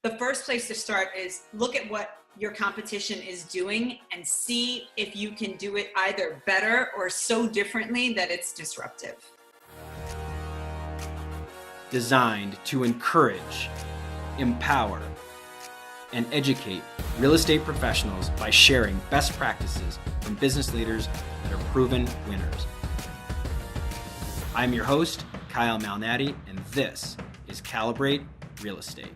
The first place to start is look at what your competition is doing and see if you can do it either better or so differently that it's disruptive. Designed to encourage, empower, and educate real estate professionals by sharing best practices from business leaders that are proven winners. I'm your host, Kyle Malnati, and this is Calibrate Real Estate.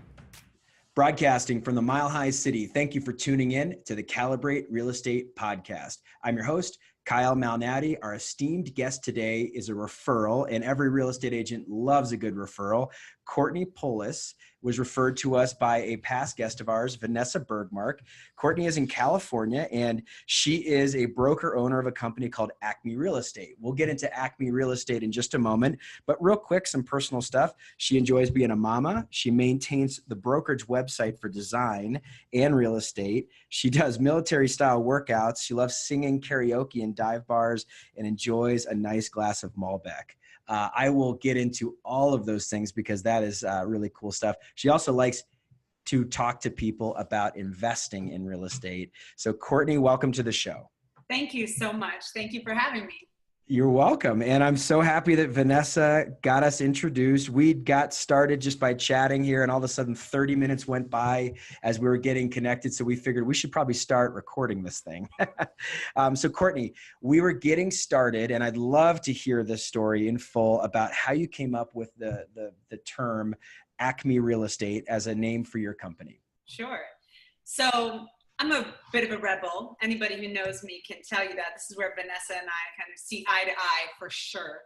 Broadcasting from the Mile High City, thank you for tuning in to the Calibrate Real Estate podcast. I'm your host, Kyle Malnati. Our esteemed guest today is a referral, and every real estate agent loves a good referral. Courtney Poulos was referred to us by a past guest of ours, Vanessa Bergmark. Courtney is in California, and she is a broker owner of a company called ACME Real Estate. We'll get into ACME Real Estate in just a moment, but real quick, some personal stuff. She enjoys being a mama. She maintains the brokerage website for design and real estate. She does military-style workouts. She loves singing karaoke in dive bars and enjoys a nice glass of Malbec. I will get into all of those things because that is really cool stuff. She also likes to talk to people about investing in real estate. So Courtney, welcome to the show. Thank you so much. Thank you for having me. You're welcome. And I'm so happy that Vanessa got us introduced. We got started just by chatting here, and all of a sudden 30 minutes went by as we were getting connected. So we figured we should probably start recording this thing. So Courtney, we were getting started, and I'd love to hear this story in full about how you came up with the term ACME Real Estate as a name for your company. Sure. So I'm a bit of a rebel. Anybody who knows me can tell you that. This is where Vanessa and I kind of see eye to eye for sure.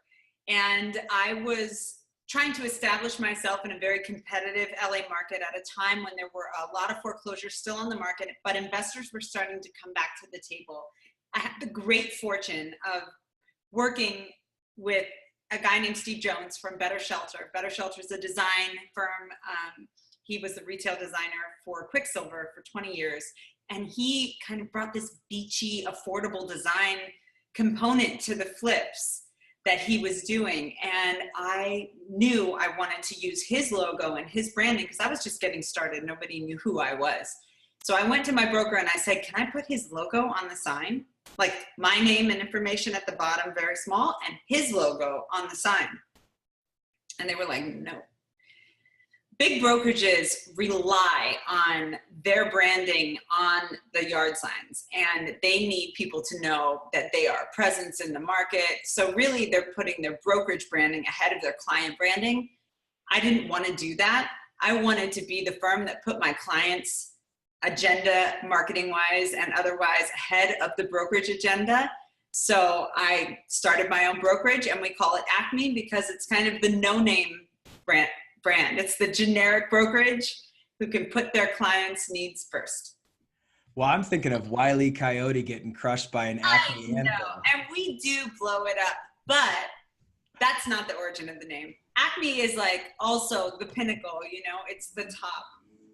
And I was trying to establish myself in a very competitive LA market at a time when there were a lot of foreclosures still on the market, but investors were starting to come back to the table. I had the great fortune of working with a guy named Steve Jones from Better Shelter. Better Shelter is a design firm. He was the retail designer for Quicksilver for 20 years. And he kind of brought this beachy, affordable design component to the flips that he was doing. And I knew I wanted to use his logo and his branding because I was just getting started. Nobody knew who I was. So I went to my broker and I said, can I put his logo on the sign? Like my name and information at the bottom, very small, and his logo on the sign. And they were like, no. Big brokerages rely on their branding on the yard signs, and they need people to know that they are a presence in the market. So really they're putting their brokerage branding ahead of their client branding. I didn't want to do that. I wanted to be the firm that put my clients' agenda, marketing-wise and otherwise, ahead of the brokerage agenda. So I started my own brokerage, and we call it ACME because it's kind of the no-name brand. It's the generic brokerage who can put their clients' needs first. Well, I'm thinking of Wile E. Coyote getting crushed by an ACME. I know, and we do blow it up, but that's not the origin of the name. ACME is like also the pinnacle, it's the top.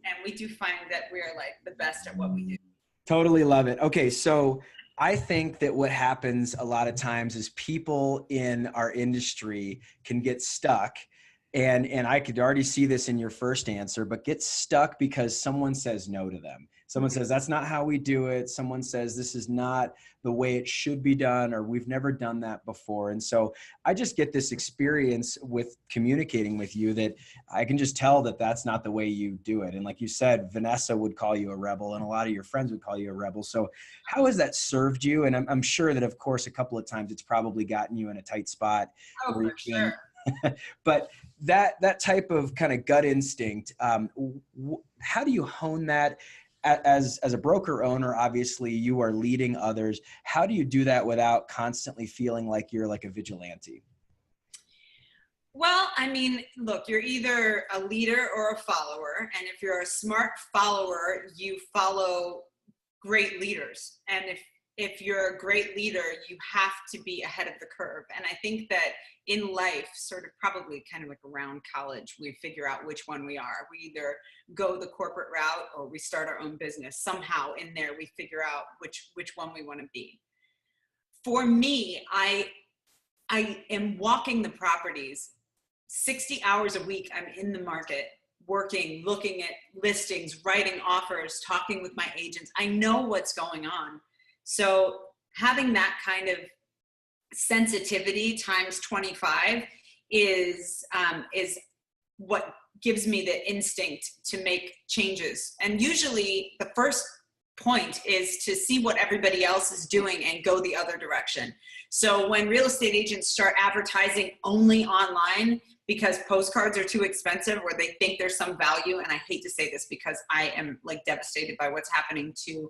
And we do find that we're like the best at what we do. Totally love it. Okay, so I think that what happens a lot of times is people in our industry can get stuck. And I could already see this in your first answer, but get stuck because someone says no to them. Someone says, that's not how we do it. Someone says, this is not the way it should be done, or we've never done that before. And so I just get this experience with communicating with you that I can just tell that that's not the way you do it. And like you said, Vanessa would call you a rebel, and a lot of your friends would call you a rebel. So how has that served you? And I'm sure that, of course, a couple of times it's probably gotten you in a tight spot. Oh, for sure. But that type of kind of gut instinct, how do you hone that? As a broker owner, obviously you are leading others. How do you do that without constantly feeling like you're like a vigilante? Well, I mean, look, you're either a leader or a follower. And if you're a smart follower, you follow great leaders. And if you're a great leader, you have to be ahead of the curve. And I think that in life, sort of probably kind of like around college, we figure out which one we are. We either go the corporate route or we start our own business. Somehow in there, we figure out which one we want to be. For me, I am walking the properties 60 hours a week. I'm in the market working, looking at listings, writing offers, talking with my agents. I know what's going on. So having that kind of sensitivity times 25 is what gives me the instinct to make changes. And usually the first point is to see what everybody else is doing and go the other direction. So when real estate agents start advertising only online because postcards are too expensive, or they think there's some value, and I hate to say this because I am like devastated by what's happening to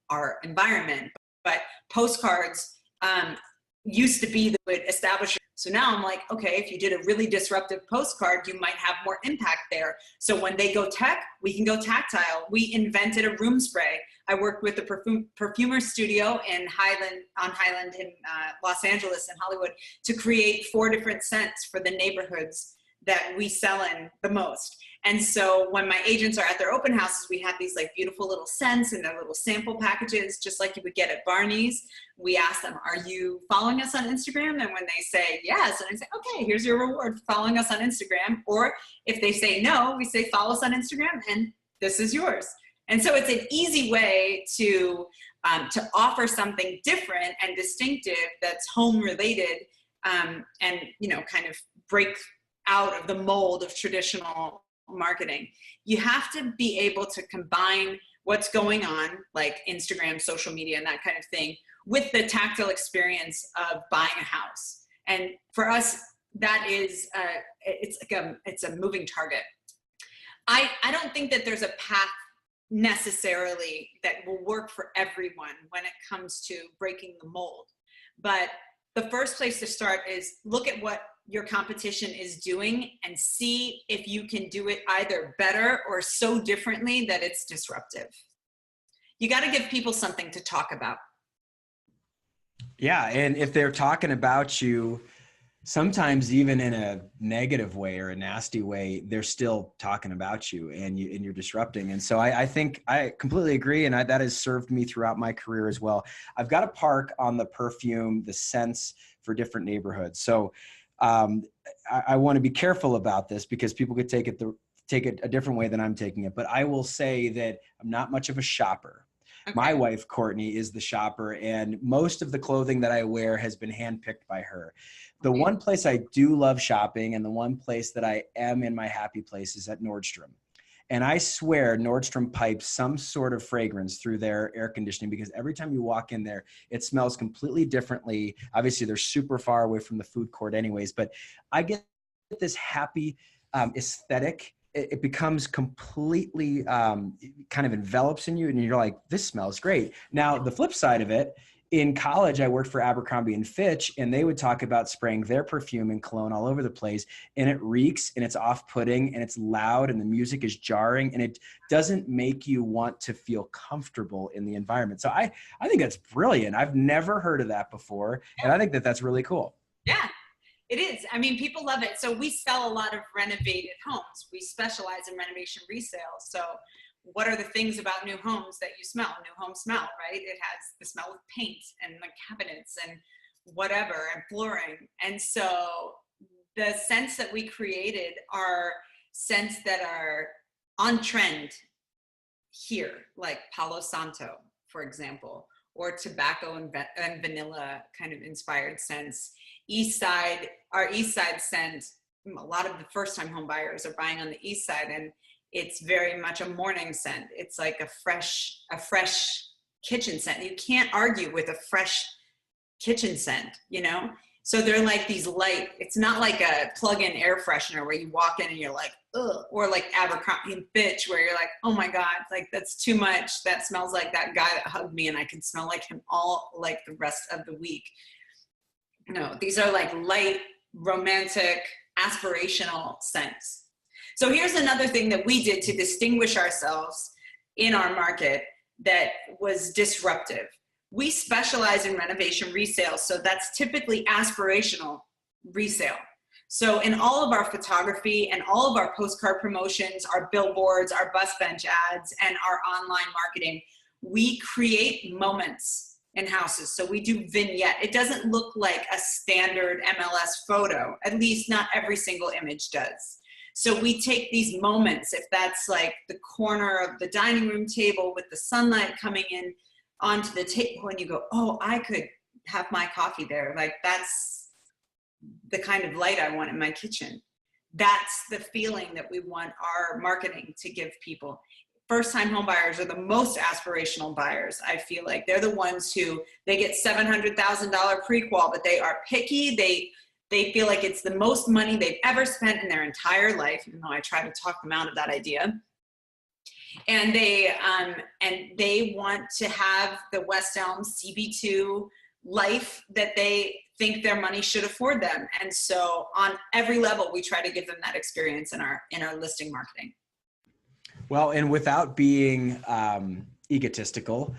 our environment, but postcards used to be the establisher. So now I'm like, okay, if you did a really disruptive postcard, you might have more impact there. So when they go tech, we can go tactile. We invented a room spray. I worked with a perfumer studio on Highland in Los Angeles and Hollywood to create 4 different scents for the neighborhoods that we sell in the most. And so when my agents are at their open houses, we have these like beautiful little scents in their little sample packages, just like you would get at Barney's. We ask them, are you following us on Instagram? And when they say yes, and I say, okay, here's your reward for following us on Instagram. Or if they say no, we say, follow us on Instagram and this is yours. And so it's an easy way to offer something different and distinctive that's home related, and, you know, kind of break out of the mold of traditional marketing. You have to be able to combine what's going on, like Instagram, social media, and that kind of thing, with the tactile experience of buying a house. And for us, that is, it's a moving target. I don't think that there's a path necessarily that will work for everyone when it comes to breaking the mold. But the first place to start is look at what your competition is doing and see if you can do it either better or so differently that it's disruptive. You got to give people something to talk about. Yeah. And if they're talking about you, sometimes even in a negative way or a nasty way, they're still talking about you and you're disrupting. And so I think I completely agree. And that has served me throughout my career as well. I've got a park on the perfume, the scents for different neighborhoods. So I want to be careful about this because people could take it a different way than I'm taking it. But I will say that I'm not much of a shopper. Okay. My wife, Courtney, is the shopper, and most of the clothing that I wear has been handpicked by her. The one place I do love shopping and the one place that I am in my happy place is at Nordstrom. And I swear Nordstrom pipes some sort of fragrance through their air conditioning because every time you walk in there, it smells completely differently. Obviously, they're super far away from the food court anyways, but I get this happy aesthetic. It becomes completely kind of envelops in you and you're like, this smells great. Now, the flip side of it, in college, I worked for Abercrombie and Fitch, and they would talk about spraying their perfume and cologne all over the place, and it reeks and it's off-putting and it's loud and the music is jarring and it doesn't make you want to feel comfortable in the environment. So I think that's brilliant. I've never heard of that before, and I think that that's really cool. Yeah, it is. I mean, people love it. So we sell a lot of renovated homes. We specialize in renovation resale. So what are the things about new homes that you smell? New home smell, right? It has the smell of paint and the cabinets and whatever and flooring. And so the scents that we created are scents that are on trend here, like Palo Santo, for example, or tobacco and vanilla kind of inspired scents. Our East Side scent, a lot of the first time home buyers are buying on the East Side, and it's very much a morning scent. It's like a fresh kitchen scent. You can't argue with a fresh kitchen scent, you know? So they're like these light, it's not like a plug-in air freshener where you walk in and you're like, ugh, or like Abercrombie and Fitch where you're like, oh my God, like that's too much. That smells like that guy that hugged me and I can smell like him all like the rest of the week. No, these are like light, romantic, aspirational scents. So here's another thing that we did to distinguish ourselves in our market that was disruptive. We specialize in renovation resale, so that's typically aspirational resale. So in all of our photography and all of our postcard promotions, our billboards, our bus bench ads, and our online marketing, we create moments in houses. So we do vignette. It doesn't look like a standard MLS photo, at least not every single image does. So we take these moments, if that's like the corner of the dining room table with the sunlight coming in onto the table, and you go, oh, I could have my coffee there. Like, that's the kind of light I want in my kitchen. That's the feeling that we want our marketing to give people. First-time home buyers are the most aspirational buyers. I feel like they're the ones who, they get $700,000 pre-qual, but they are picky. They feel like it's the most money they've ever spent in their entire life, even though I try to talk them out of that idea. And they want to have the West Elm CB2 life that they think their money should afford them. And so on every level, we try to give them that experience in our listing marketing. Well, and without being egotistical,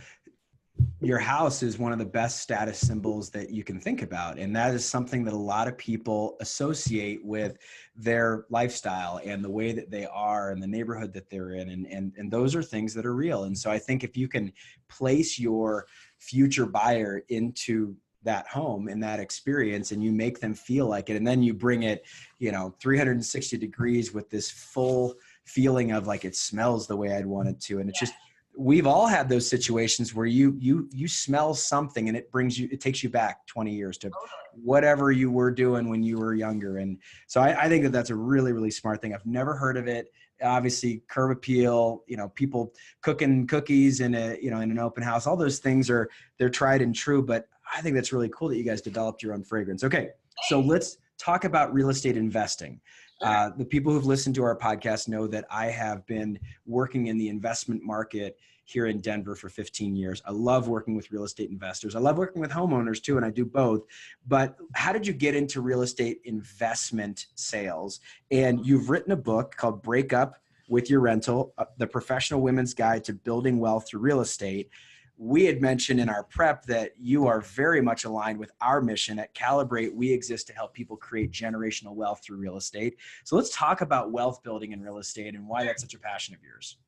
your house is one of the best status symbols that you can think about. And that is something that a lot of people associate with their lifestyle and the way that they are and the neighborhood that they're in. And those are things that are real. And so I think if you can place your future buyer into that home and that experience, and you make them feel like it, and then you bring it, 360 degrees with this full feeling of like, it smells the way I'd want it to. And it's just, we've all had those situations where you smell something and it takes you back 20 years to whatever you were doing when you were younger. And so I think that that's a really, really smart thing. I've never heard of it. Obviously curb appeal, people cooking cookies in an open house, all those things they're tried and true, but I think that's really cool that you guys developed your own fragrance. Okay. So let's talk about real estate investing. The people who've listened to our podcast know that I have been working in the investment market here in Denver for 15 years. I love working with real estate investors. I love working with homeowners too, and I do both. But how did you get into real estate investment sales? And you've written a book called Break Up with Your Rental, The Professional Women's Guide to Building Wealth Through Real Estate. We had mentioned in our prep that you are very much aligned with our mission. At Calibrate, we exist to help people create generational wealth through real estate. So let's talk about wealth building in real estate and why that's such a passion of yours.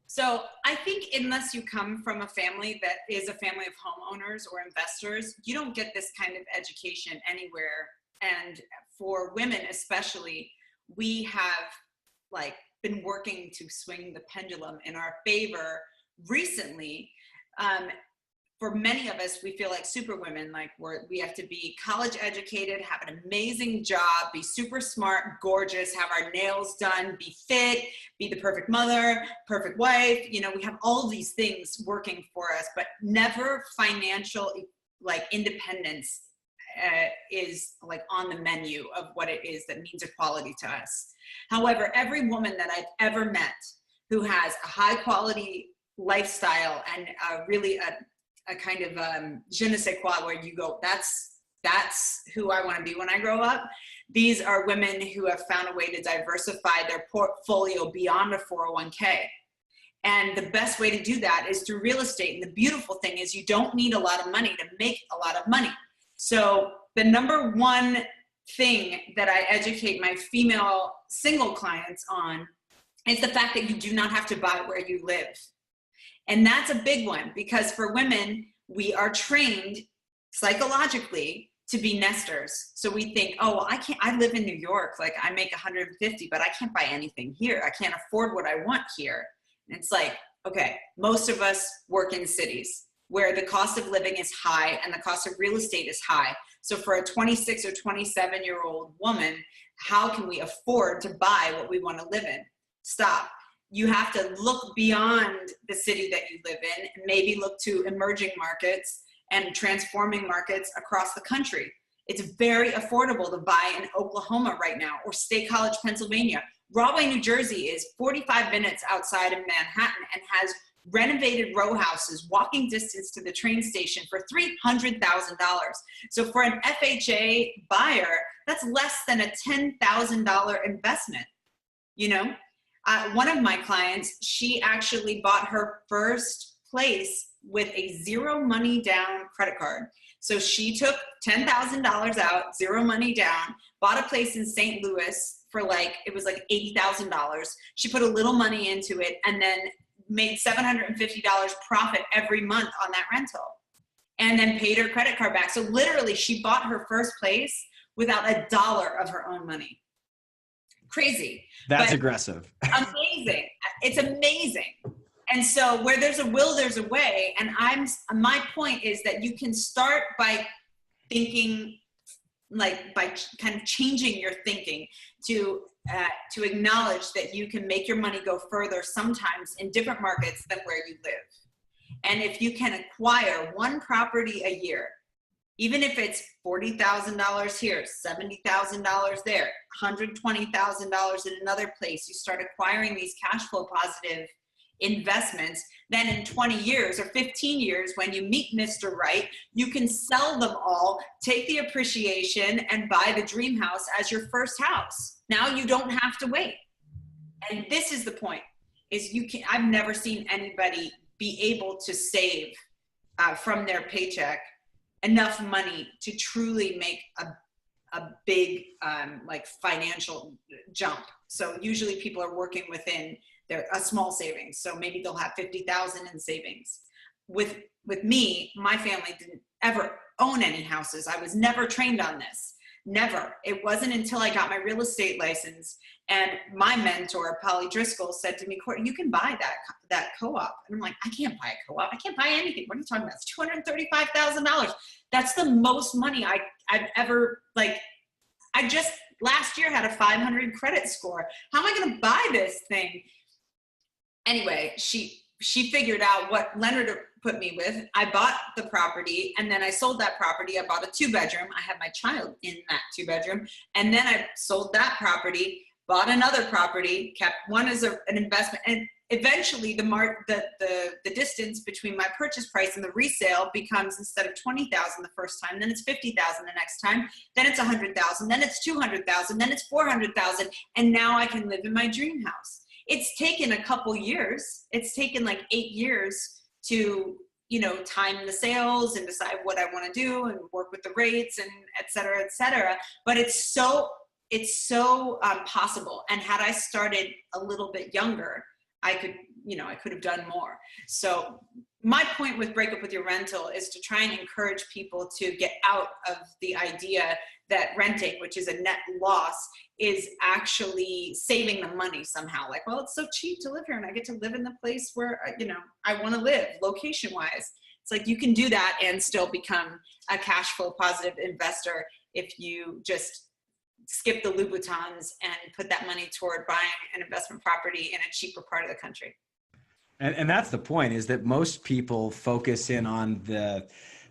So I think unless you come from a family that is a family of homeowners or investors, you don't get this kind of education anywhere. And for women especially, we have been working to swing the pendulum in our favor recently. For many of us, we feel like superwomen, like we have to be college educated, have an amazing job, be super smart, gorgeous, have our nails done, be fit, be the perfect mother, perfect wife. We have all these things working for us, but never financial independence is on the menu of what it is that means equality to us. However, every woman that I've ever met who has a high quality lifestyle and really a kind of je ne sais quoi, where you go, that's who I want to be when I grow up. These are women who have found a way to diversify their portfolio beyond a 401k. And the best way to do that is through real estate. And the beautiful thing is you don't need a lot of money to make a lot of money. So the number one thing that I educate my female single clients on is the fact that you do not have to buy where you live. And that's a big one, because for women, we are trained psychologically to be nesters. So we think, oh, well, I live in New York, I make 150, but I can't buy anything here. I can't afford what I want here. And it's okay, most of us work in cities where the cost of living is high and the cost of real estate is high. So for a 26 or 27-year-old woman, how can we afford to buy what we want to live in? Stop. You have to look beyond the city that you live in and maybe look to emerging markets and transforming markets across the country. It's very affordable to buy in Oklahoma right now, or State College, Pennsylvania. Rahway, New Jersey is 45 minutes outside of Manhattan and has renovated row houses, walking distance to the train station for $300,000. So for an FHA buyer, that's less than a $10,000 investment, One of my clients, she actually bought her first place with a zero money down credit card. So she took $10,000 out, zero money down, bought a place in St. Louis for it was $80,000. She put a little money into it and then made $750 profit every month on that rental, and then paid her credit card back. So literally she bought her first place without $1 of her own money. Crazy. That's but aggressive. Amazing. It's amazing. And so where there's a will, there's a way. And my point is that you can start by thinking, like by kind of changing your thinking to acknowledge that you can make your money go further sometimes in different markets than where you live. And if you can acquire one property a year, even if it's $40,000 here, $70,000 there, $120,000 in another place, you start acquiring these cash flow positive investments, then in 20 years or 15 years, when you meet Mr. Right, you can sell them all, take the appreciation, and buy the dream house as your first house. Now you don't have to wait. And this is the point, is I've never seen anybody be able to save from their paycheck enough money to truly make a big like financial jump. So usually people are working within a small savings. So maybe they'll have 50,000 in savings. With me, my family didn't ever own any houses. I was never trained on this. Never. It wasn't until I got my real estate license and my mentor, Polly Driscoll, said to me, Courtney, you can buy that co-op. And I'm like, I can't buy a co-op. I can't buy anything. What are you talking about? It's $235,000. That's the most money I've ever, like, I just last year had a 500 credit score. How am I going to buy this thing? Anyway, she figured out what lender to put me with. I bought the property, and then I sold that property. I bought a 2-bedroom. I had my child in that 2-bedroom. And then I sold that property, bought another property, kept one as an investment. And eventually the distance between my purchase price and the resale becomes, instead of $20,000 the first time, then it's $50,000 the next time, then it's $100,000, then it's $200,000, then it's $400,000. And now I can live in my dream house. It's taken a couple years. It's taken like 8 years to, time the sales and decide what I want to do and work with the rates and et cetera. But it's so possible. And had I started a little bit younger, I could have done more. So my point with Break Up With Your Rental is to try and encourage people to get out of the idea that renting, which is a net loss, is actually saving them money somehow. Like, well, it's so cheap to live here and I get to live in the place where, I want to live location wise. It's like, you can do that and still become a cash flow positive investor if you just skip the Louboutins and put that money toward buying an investment property in a cheaper part of the country. And that's the point, is that most people focus in on the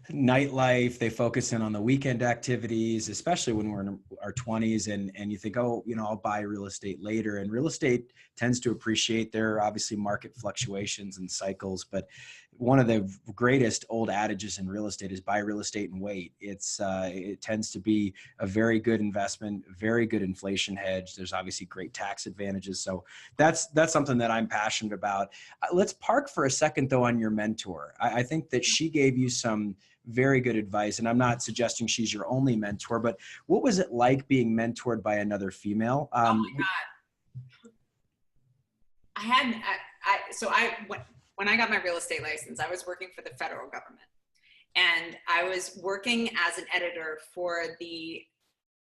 nightlife. They focus in on the weekend activities, especially when we're in our 20s, and you think, oh, I'll buy real estate later. And real estate tends to appreciate. There are obviously market fluctuations and cycles, but one of the greatest old adages in real estate is buy real estate and wait. It tends to be a very good investment, very good inflation hedge. There's obviously great tax advantages. So that's something that I'm passionate about. Let's park for a second though on your mentor. I think that she gave you some very good advice, and I'm not suggesting she's your only mentor, but what was it like being mentored by another female? Oh my God. When I got my real estate license, I was working for the federal government, and I was working as an editor for the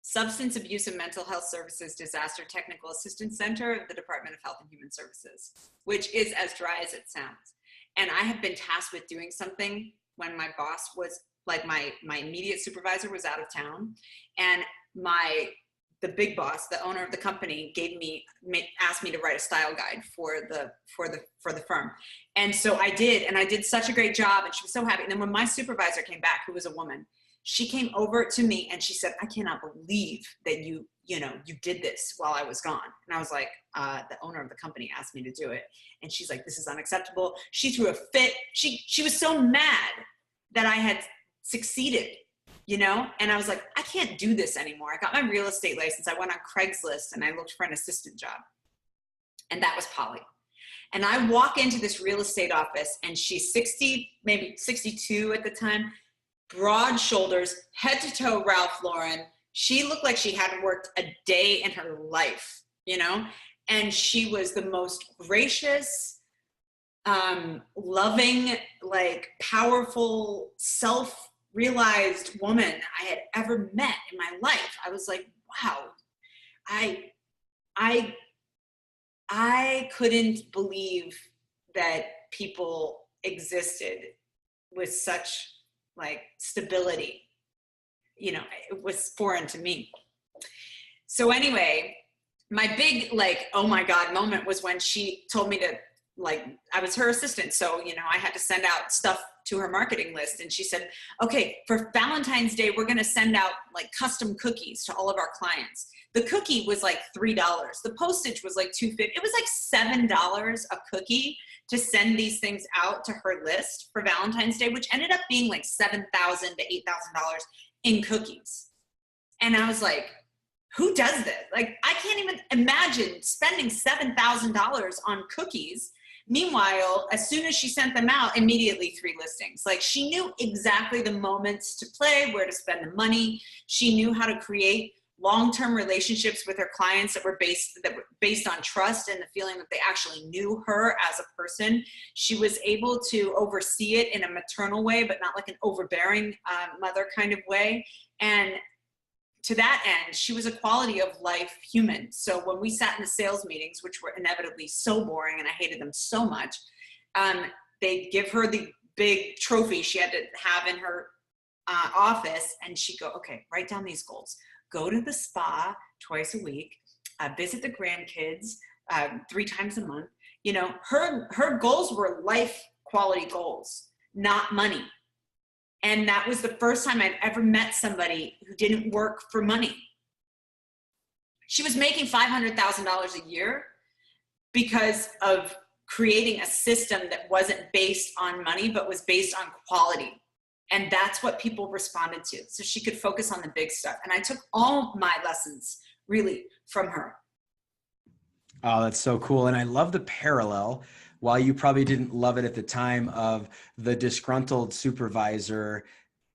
Substance Abuse and Mental Health Services Disaster Technical Assistance Center of the Department of Health and Human Services, which is as dry as it sounds. And I had been tasked with doing something when my boss was, like, my immediate supervisor was out of town, and the big boss, the owner of the company, asked me to write a style guide for the firm. And so I did, and I did such a great job, and she was so happy. And then when my supervisor came back, who was a woman, she came over to me and she said, I cannot believe that you did this while I was gone. And I was like, the owner of the company asked me to do it. And she's like, this is unacceptable. She threw a fit. She was so mad that I had succeeded. And I was like, I can't do this anymore. I got my real estate license. I went on Craigslist and I looked for an assistant job. And that was Polly. And I walk into this real estate office, and she's 60, maybe 62 at the time, broad shoulders, head to toe Ralph Lauren. She looked like she hadn't worked a day in her life, and she was the most gracious, loving, like, powerful, self-realized woman I had ever met in my life. I was like, wow, I I couldn't believe that people existed with such like stability. You know, it was foreign to me. So anyway, my big like, oh my God moment was when she told me to, like, I was her assistant. So, you know, I had to send out stuff to her marketing list. And she said, okay, for Valentine's Day, we're going to send out like custom cookies to all of our clients. The cookie was like $3. The postage was like $2.50. It was like $7 a cookie to send these things out to her list for Valentine's Day, which ended up being like $7,000 to $8,000 in cookies. And I was like, who does this? Like, I can't even imagine spending $7,000 on cookies. Meanwhile, as soon as she sent them out, immediately 3 listings. Like, she knew exactly the moments to play, where to spend the money. She knew how to create long-term relationships with her clients that were based on trust and the feeling that they actually knew her as a person. She was able to oversee it in a maternal way, but not like an overbearing mother kind of way. And to that end, she was a quality of life human. So when we sat in the sales meetings, which were inevitably so boring and I hated them so much, they'd give her the big trophy she had to have in her office, and she'd go, okay, write down these goals. Go to the spa twice a week, visit the grandkids 3 times a month. You know, her goals were life quality goals, not money. And that was the first time I'd ever met somebody who didn't work for money. She was making $500,000 a year because of creating a system that wasn't based on money, but was based on quality. And that's what people responded to. So she could focus on the big stuff. And I took all my lessons really from her. Oh, that's so cool. And I love the parallel, while you probably didn't love it at the time, of the disgruntled supervisor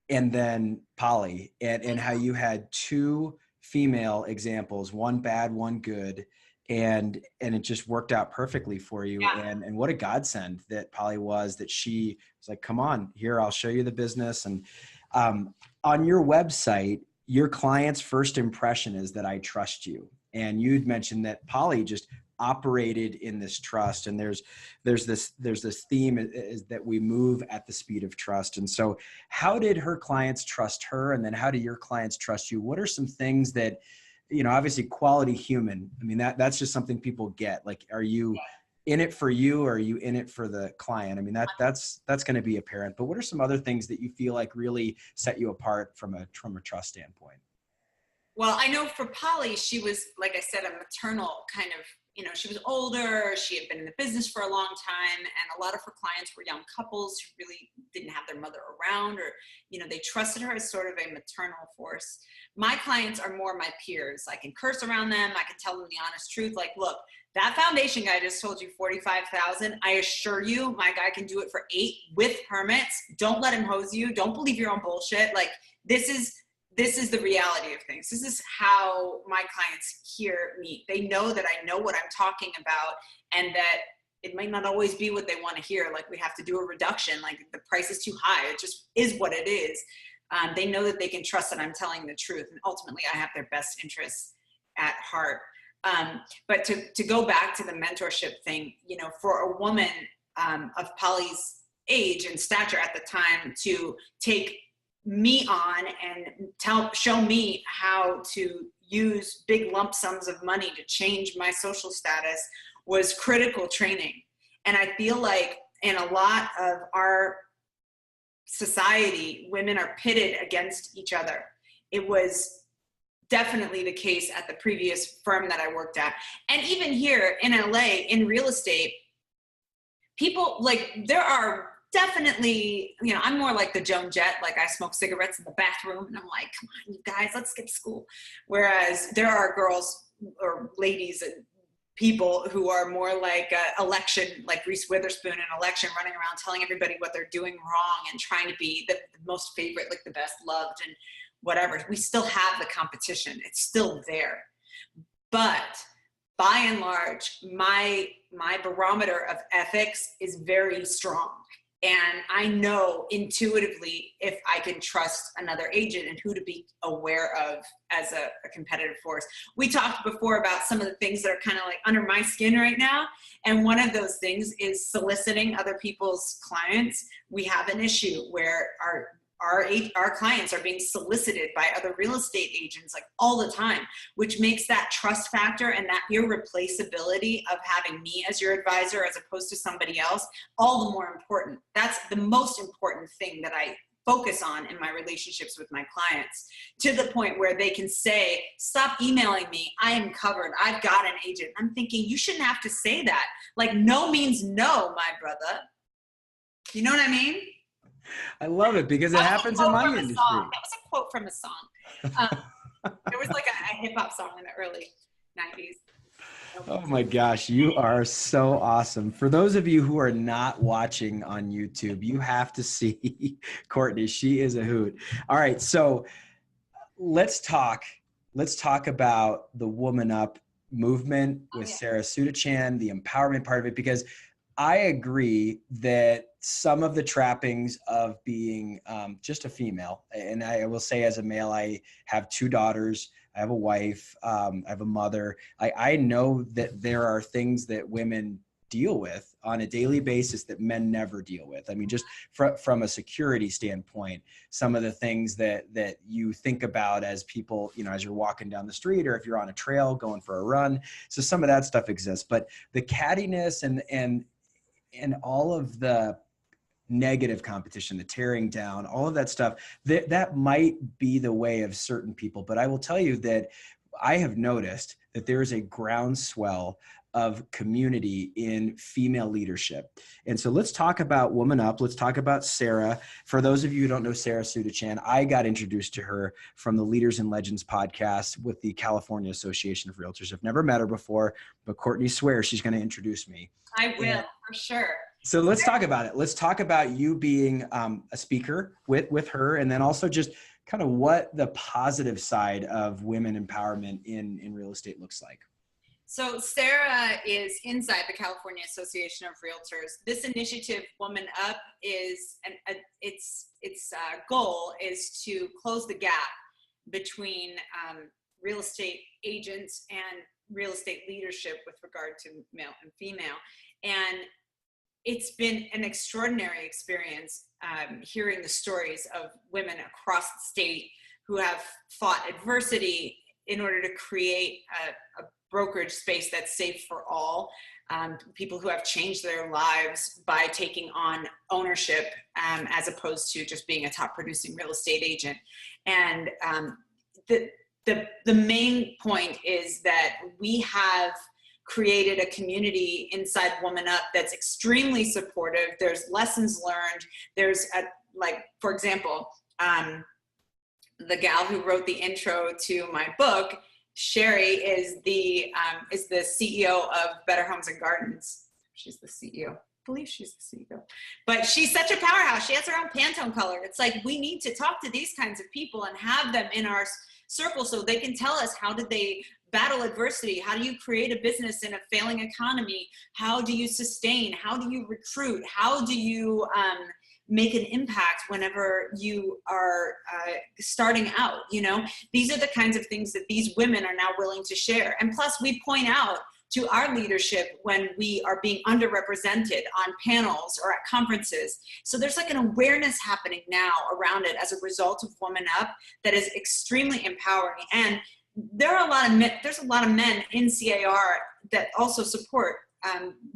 and then Polly, and how you had 2 female examples, one bad, one good. And it just worked out perfectly for you. Yeah. And what a godsend that Polly was, that she was like, come on here, I'll show you the business. And on your website, your client's first impression is that I trust you. And you'd mentioned that Polly just operated in this trust. And there's this theme is that we move at the speed of trust. And so how did her clients trust her? And then how do your clients trust you? What are some things that, you know, obviously quality human, I mean, that's just something people get. Like, are you in it for you, or are you in it for the client? I mean, that's going to be apparent, but what are some other things that you feel like really set you apart from a trust standpoint? Well, I know for Polly, she was, like I said, a maternal kind of, you know, she was older, she had been in the business for a long time, and a lot of her clients were young couples who really didn't have their mother around, or, you know, they trusted her as sort of a maternal force. My clients are more my peers. I can curse around them. I can tell them the honest truth. Like, look, that foundation guy just told you 45,000. I assure you, my guy can do it for 8 with permits. Don't let him hose you. Don't believe your own bullshit. Like, this is the reality of things. This is how my clients hear me. They know that I know what I'm talking about, and that it might not always be what they want to hear. Like, we have to do a reduction. Like, the price is too high. It just is what it is. They know that they can trust that I'm telling the truth. And ultimately, I have their best interests at heart. But to go back to the mentorship thing, you know, for a woman of Polly's age and stature at the time to take me on and show me how to use big lump sums of money to change my social status was critical training. And I feel like in a lot of our society, women are pitted against each other. It was definitely the case at the previous firm that I worked at. And even here in LA, in real estate, people, like, there are definitely, you know, I'm more like the Joan Jett, like I smoke cigarettes in the bathroom and I'm like, come on, you guys, let's skip school. Whereas there are girls or ladies and people who are more like election, like Reese Witherspoon in Election, running around telling everybody what they're doing wrong and trying to be the most favorite, like the best loved and whatever. We still have the competition. It's still there. But by and large, my barometer of ethics is very strong. And I know intuitively if I can trust another agent and who to be aware of as a competitive force. We talked before about some of the things that are kind of like under my skin right now. And one of those things is soliciting other people's clients. We have an issue where our clients are being solicited by other real estate agents like all the time, which makes that trust factor and that irreplaceability of having me as your advisor as opposed to somebody else all the more important. That's the most important thing that I focus on in my relationships with my clients, to the point where they can say, stop emailing me, I am covered, I've got an agent. I'm thinking, you shouldn't have to say that. Like, no means no, my brother. You know what I mean? I love it because it happens in my industry. That was a quote from a song. There was like a hip hop song in the early 90s. Oh my gosh, you are so awesome. For those of you who are not watching on YouTube, you have to see Courtney. She is a hoot. All right, so let's talk about the Woman Up movement with Sarah Sudachan, the empowerment part of it, because I agree that some of the trappings of being just a female, and I will say as a male, I have 2 daughters, I have a wife, I have a mother. I know that there are things that women deal with on a daily basis that men never deal with. I mean, just from a security standpoint, some of the things that you think about as people, you know, as you're walking down the street or if you're on a trail going for a run. So some of that stuff exists, but the cattiness and all of the negative competition, the tearing down, all of that stuff, that might be the way of certain people. But I will tell you that I have noticed that there is a groundswell of community in female leadership. And so let's talk about Woman Up. Let's talk about Sarah. For those of you who don't know Sarah Sudachan, I got introduced to her from the Leaders and Legends podcast with the California Association of Realtors. I've never met her before, but Courtney swears she's going to introduce me. I will, for sure. So let's talk about it. Let's talk about you being a speaker with her, and then also just kind of what the positive side of women empowerment in real estate looks like. So Sarah is inside the California Association of Realtors. This initiative, Woman Up, is its goal is to close the gap between real estate agents and real estate leadership with regard to male and female. And it's been an extraordinary experience hearing the stories of women across the state who have fought adversity in order to create a brokerage space that's safe for all, people who have changed their lives by taking on ownership as opposed to just being a top producing real estate agent. And the main point is that we have created a community inside Woman Up that's extremely supportive. There's lessons learned. There's for example, the gal who wrote the intro to my book, Sherry, is the CEO of Better Homes and Gardens. She's the CEO. I believe she's the CEO. But she's such a powerhouse. She has her own Pantone color. It's like, we need to talk to these kinds of people and have them in our circle so they can tell us, how did they battle adversity? How do you create a business in a failing economy? How do you sustain? How do you recruit? How do you make an impact whenever you are starting out? You know, these are the kinds of things that these women are now willing to share. And plus, we point out to our leadership when we are being underrepresented on panels or at conferences. So there's like an awareness happening now around it as a result of Woman Up that is extremely empowering. And there's a lot of men in CAR that also support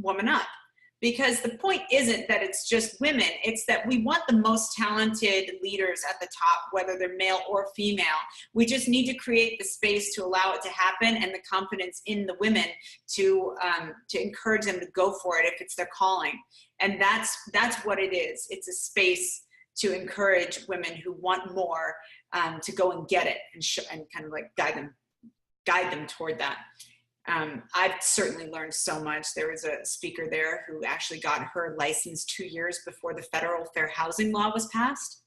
Woman Up, because the point isn't that it's just women. It's that we want the most talented leaders at the top, whether they're male or female. We just need to create the space to allow it to happen, and the confidence in the women to encourage them to go for it if it's their calling. And that's what it is. It's a space to encourage women who want more to go and get it and kind of like guide them toward that. I've certainly learned so much. There was a speaker there who actually got her license 2 years before the federal fair housing law was passed.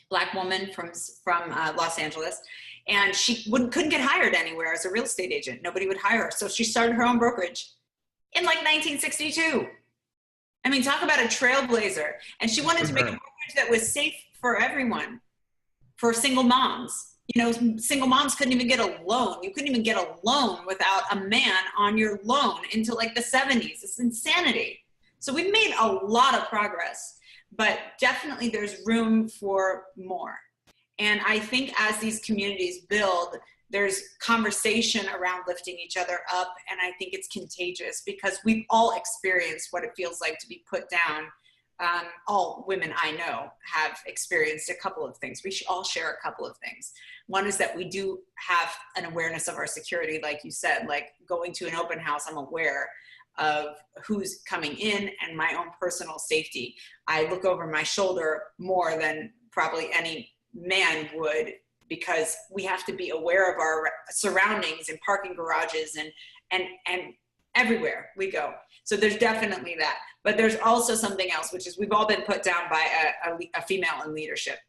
Black woman from Los Angeles, and she couldn't get hired anywhere as a real estate agent. Nobody would hire her, so she started her own brokerage in like 1962. I mean, talk about a trailblazer. And she wanted to make a mortgage that was safe for everyone, for single moms. You know, single moms couldn't even get a loan. You couldn't even get a loan without a man on your loan until like the 70s. It's insanity. So we've made a lot of progress, but definitely there's room for more. And I think as these communities build, there's conversation around lifting each other up. And I think it's contagious because we've all experienced what it feels like to be put down. All women I know have experienced a couple of things. We should all share a couple of things. One is that we do have an awareness of our security, like you said, like going to an open house, I'm aware of who's coming in and my own personal safety. I look over my shoulder more than probably any man would, because we have to be aware of our surroundings and parking garages and everywhere we go. So there's definitely that. But there's also something else, which is we've all been put down by a female in leadership.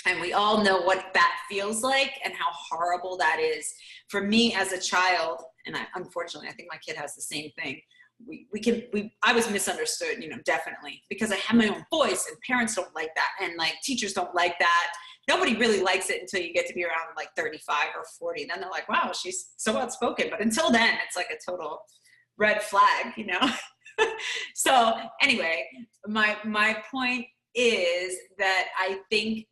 And we all know what that feels like and how horrible that is. For me as a child, and unfortunately, I think my kid has the same thing. I was misunderstood, you know, definitely, because I have my own voice and parents don't like that. And like teachers don't like that. Nobody really likes it until you get to be around like 35 or 40. Then they're like, wow, she's so outspoken. But until then, it's like a total red flag, you know? So anyway, my point is that I think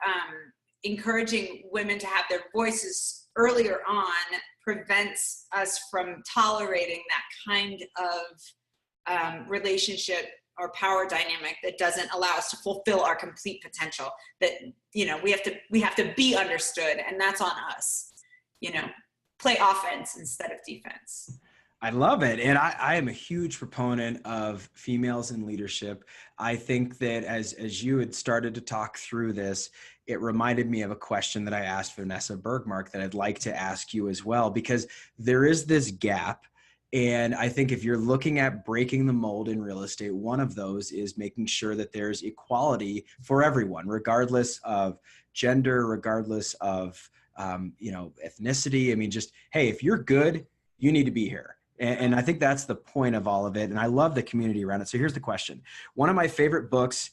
encouraging women to have their voices earlier on prevents us from tolerating that kind of relationship or power dynamic that doesn't allow us to fulfill our complete potential. That, you know, we have to be understood, and that's on us, you know, play offense instead of defense. I love it. And I am a huge proponent of females in leadership. I think that as you had started to talk through this, it reminded me of a question that I asked Vanessa Bergmark that I'd like to ask you as well, because there is this gap. And I think if you're looking at breaking the mold in real estate, one of those is making sure that there's equality for everyone, regardless of gender, regardless of, ethnicity. I mean, just, hey, if you're good, you need to be here. And I think that's the point of all of it. And I love the community around it. So here's the question. One of my favorite books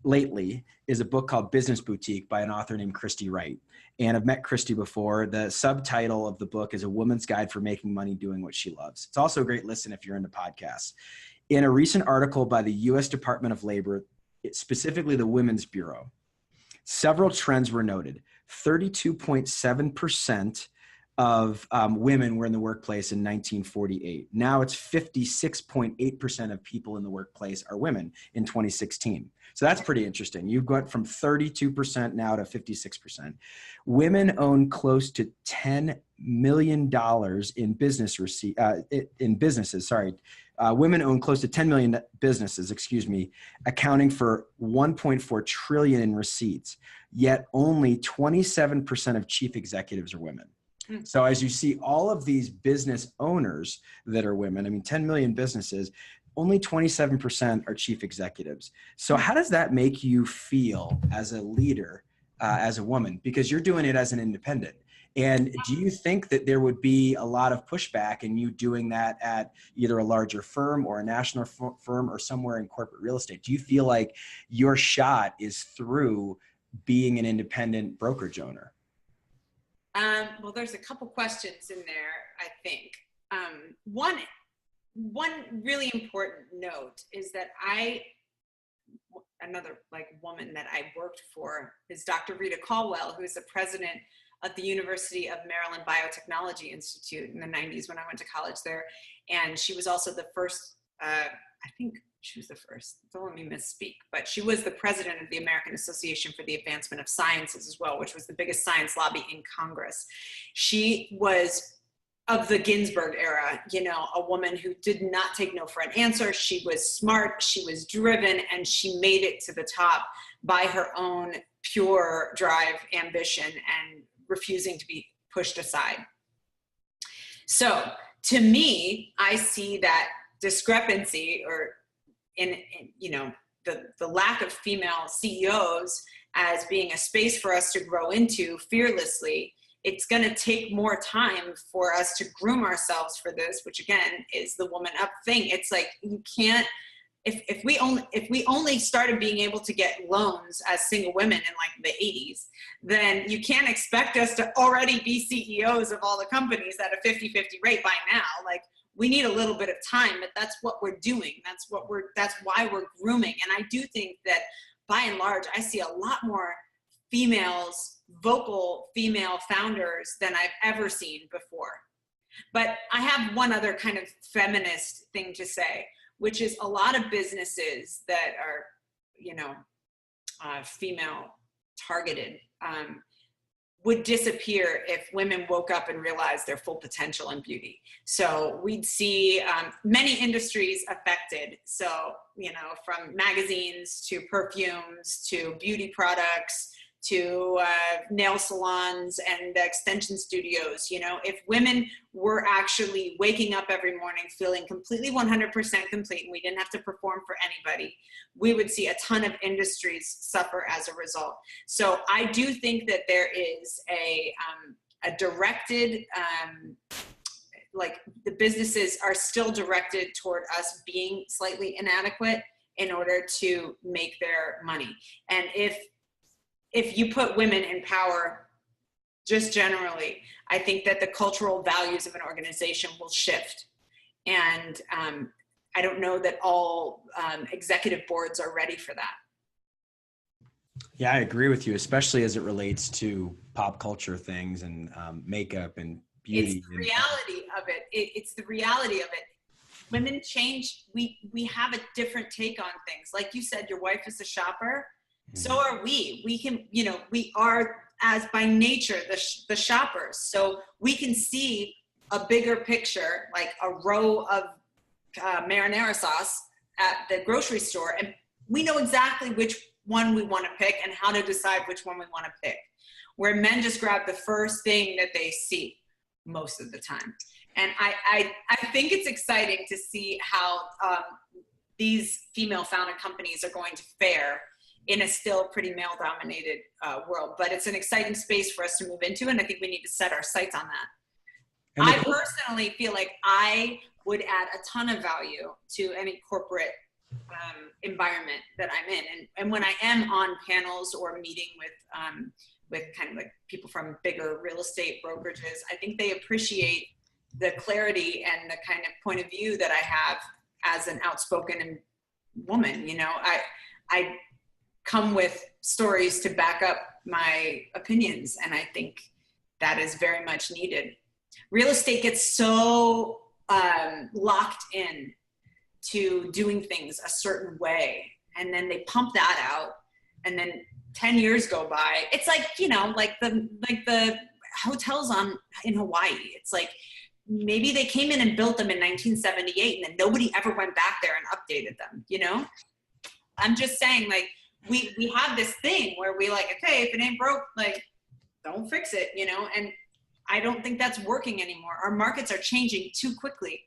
lately is a book called Business Boutique by an author named Christy Wright. And I've met Christy before. The subtitle of the book is A Woman's Guide for Making Money Doing What She Loves. It's also a great listen if you're into podcasts. In a recent article by the U.S. Department of Labor, specifically the Women's Bureau, several trends were noted. 32.7% of women were in the workplace in 1948. Now it's 56.8% of people in the workplace are women in 2016. So that's pretty interesting. You've got from 32% now to 56%. Women own close to $10 million in businesses. Women own close to 10 million businesses, accounting for 1.4 trillion in receipts. Yet only 27% of chief executives are women. So as you see all of these business owners that are women, I mean, 10 million businesses, only 27% are chief executives. So how does that make you feel as a leader, as a woman? Because you're doing it as an independent. And do you think that there would be a lot of pushback in you doing that at either a larger firm or a national firm or somewhere in corporate real estate? Do you feel like your shot is through being an independent brokerage owner? Well, there's a couple questions in there, I think. One really important note is that another woman that I worked for is Dr. Rita Caldwell, who is the president of the University of Maryland Biotechnology Institute in the 90s when I went to college there. And she was also the first, she was the first, don't let me misspeak, but she was the president of the American Association for the Advancement of Sciences as well, which was the biggest science lobby in Congress. She was of the Ginsburg era, a woman who did not take no for an answer. She was smart, she was driven, and she made it to the top by her own pure drive, ambition, and refusing to be pushed aside. So to me, I see that discrepancy or in the lack of female CEOs as being a space for us to grow into fearlessly. It's going to take more time for us to groom ourselves for this, which again is the woman up thing. It's like you can't if we only started being able to get loans as single women in like the 80s, then you can't expect us to already be CEOs of all the companies at a 50-50 rate by now. Like, we need a little bit of time, but that's what we're doing. That's why we're grooming. And I do think that by and large, I see a lot more vocal female founders than I've ever seen before. But I have one other kind of feminist thing to say, which is a lot of businesses that are, female targeted, would disappear if women woke up and realized their full potential and beauty. So we'd see many industries affected. So, from magazines to perfumes to beauty products to nail salons and extension studios. If women were actually waking up every morning feeling completely 100% complete and we didn't have to perform for anybody, we would see a ton of industries suffer as a result. So I do think that there is a directed, like the businesses are still directed toward us being slightly inadequate in order to make their money. And if you put women in power, just generally, I think that the cultural values of an organization will shift. And I don't know that all executive boards are ready for that. Yeah, I agree with you, especially as it relates to pop culture things and makeup and beauty. It's the reality of it. It's the reality of it. Women change. We have a different take on things. Like you said, your wife is a shopper. So are we. We can, we are, as by nature, the shoppers. So we can see a bigger picture, like a row of marinara sauce at the grocery store, and we know exactly which one we want to pick and how to decide which one we want to pick. Where men just grab the first thing that they see most of the time. And I think it's exciting to see how these female-founded companies are going to fare in a still pretty male-dominated world. But it's an exciting space for us to move into, and I think we need to set our sights on that. I personally feel like I would add a ton of value to any corporate environment that I'm in. And when I am on panels or meeting with kind of like people from bigger real estate brokerages, I think they appreciate the clarity and the kind of point of view that I have as an outspoken woman. I come with stories to back up my opinions, and I think that is very much needed. Real estate gets so locked in to doing things a certain way, and then they pump that out, and then 10 years go by. It's like, like the hotels in Hawaii. It's like maybe they came in and built them in 1978, and then nobody ever went back there and updated them. I'm just saying, like, we have this thing where we like, okay, if it ain't broke, like, don't fix it, and I don't think that's working anymore. Our markets are changing too quickly,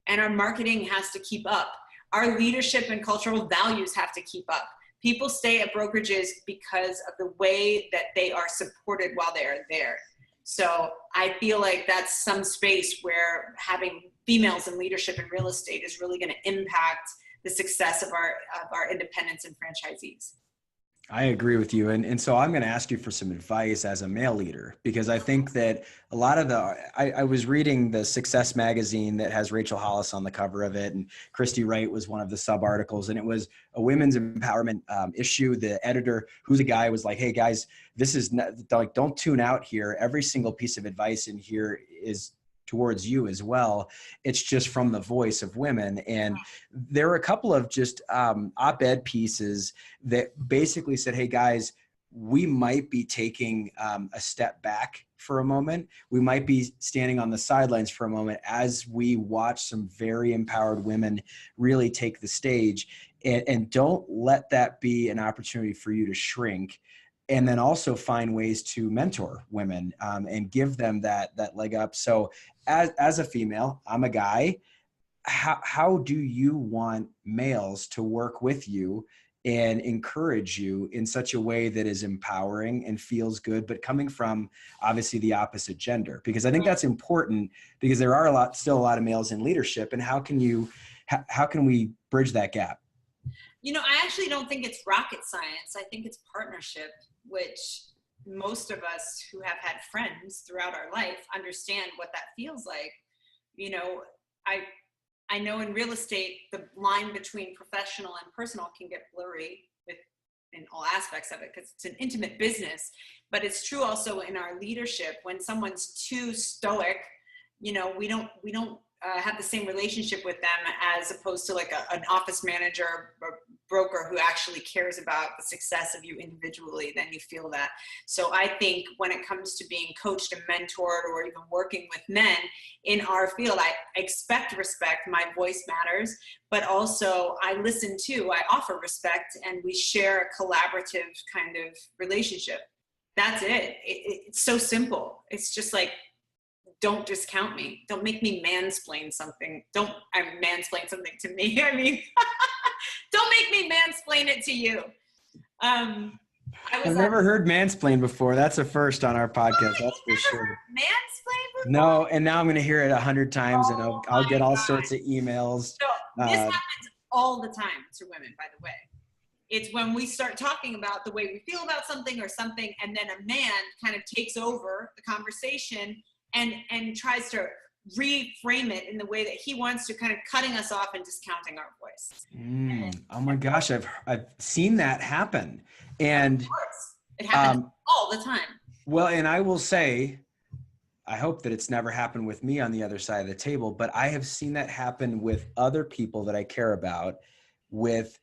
and our marketing has to keep up. Our leadership and cultural values have to keep up. People stay at brokerages because of the way that they are supported while they are there. So I feel like that's some space where having females in leadership in real estate is really going to impact the success of our independents and franchisees. I agree with you. And so I'm going to ask you for some advice as a male leader, because I think that a lot of I was reading the Success magazine that has Rachel Hollis on the cover of it, and Christy Wright was one of the sub articles, and it was a women's empowerment issue. The editor, who's a guy, was like, hey guys, this is not, like, don't tune out here. Every single piece of advice in here is towards you as well. It's just from the voice of women. And there were a couple of just op-ed pieces that basically said, hey guys, we might be taking a step back for a moment. We might be standing on the sidelines for a moment as we watch some very empowered women really take the stage, and don't let that be an opportunity for you to shrink. And then also find ways to mentor women and give them that leg up. So as a female, I'm a guy. How do you want males to work with you and encourage you in such a way that is empowering and feels good, but coming from obviously the opposite gender? Because I think that's important, because there are still a lot of males in leadership. And how can we bridge that gap? I actually don't think it's rocket science. I think it's partnership, which most of us who have had friends throughout our life understand what that feels like. I know in real estate, the line between professional and personal can get blurry in all aspects of it, because it's an intimate business. But it's true also in our leadership. When someone's too stoic, we don't have the same relationship with them as opposed to like an office manager or broker who actually cares about the success of you individually. Then you feel that. So I think when it comes to being coached and mentored, or even working with men in our field, I expect respect. My voice matters, but also I listen too. I offer respect, and we share a collaborative kind of relationship. That's it. It's so simple. It's just like, don't discount me. Don't make me mansplain something. Don't mansplain something to me. I mean, don't make me mansplain it to you. I've never heard mansplain before. That's a first on our podcast. That's for sure. Mansplain before? No, and now I'm going to hear it 100 times, and I'll get all sorts of emails. So this happens all the time to women, by the way. It's when we start talking about the way we feel about something or something, and then a man kind of takes over the conversation and tries to reframe it in the way that he wants to, kind of cutting us off and discounting our voice. Oh my gosh, I've seen that happen. And of course, it happens all the time. Well, and I will say, I hope that it's never happened with me on the other side of the table, but I have seen that happen with other people that I care about, with